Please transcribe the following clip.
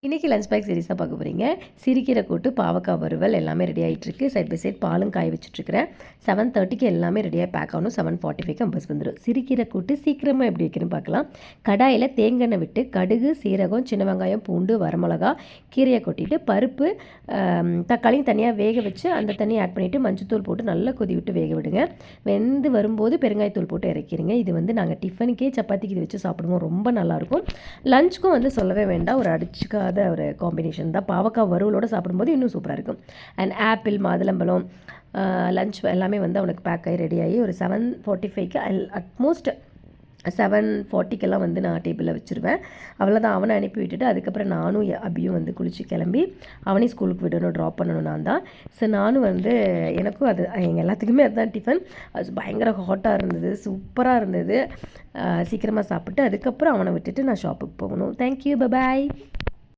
இன்றைக்கி lunch back series தான் பார்க்க போகிறீங்க. சிறுகீரை கூட்டு, பாவக்காய் வறுவல் எல்லாமே ரெடி ஆகிட்டுருக்கு. சைட் பை சைட் பாலும் காய வச்சுட்ருக்கிறேன். 7:30க்கு எல்லாமே ரெடியாக பேக் ஆகணும். 7:45க்கு பஸ் வந்துடும். சிறுகீரை கூட்டு சீக்கிரமாக எப்படி வைக்கணும்னு பார்க்கலாம். கடாயில் தேங்காய் விட்டு கடுகு, சீரகம், சின்ன வெங்காயம், பூண்டு, வரமிளகா, கீரையை கொட்டிட்டு பருப்பு, தக்காளியும் தனியாக வேக வச்சு அந்த தண்ணியை ஆட் பண்ணிவிட்டு மஞ்சத்தூள் போட்டு நல்லா கொதி விட்டு வேக விடுங்க. வெந்து வரும்போது பெருங்காயத்தூள் போட்டு இறக்கிடுங்க. இது நாங்கள் டிஃபனுக்கே சப்பாத்திக்கு இது வச்சு சாப்பிடுவோம். ரொம்ப நல்லாயிருக்கும். லஞ்சுக்கும் சொல்லவே வேண்டாம். ஒரு அடிச்சுக்காத ஒரு காம்பினேஷன் தான். பாவக்காய் வறுவலோடு சாப்பிடும்போது இன்னும் சூப்பராக இருக்கும். அண்ட் ஆப்பிள், மாதுளம்பழம், லஞ்ச் எல்லாமே அவனுக்கு பேக் ஆகி ரெடி ஆகி ஒரு 7:45க்கு அட்மோஸ்ட் 7:40க்கெல்லாம் நான் டேபிளில் வச்சுருவேன். அவ்வளோதான். அவனை அனுப்பி விட்டுட்டு அதுக்கப்புறம் நானும் அபியும் குளித்து கிளம்பி அவனையும் ஸ்கூலுக்கு விடணும், ட்ராப் பண்ணணும் நான் தான். ஸோ நானும் எனக்கும் அது எங்கள் எல்லாத்துக்குமே அதுதான் டிஃபன். அது பயங்கர ஹாட்டாக இருந்தது, சூப்பராக இருந்தது. சீக்கிரமாக சாப்பிட்டு அதுக்கப்புறம் அவனை விட்டுட்டு நான் ஷாப்புக்கு போகணும். Thank you, bye bye.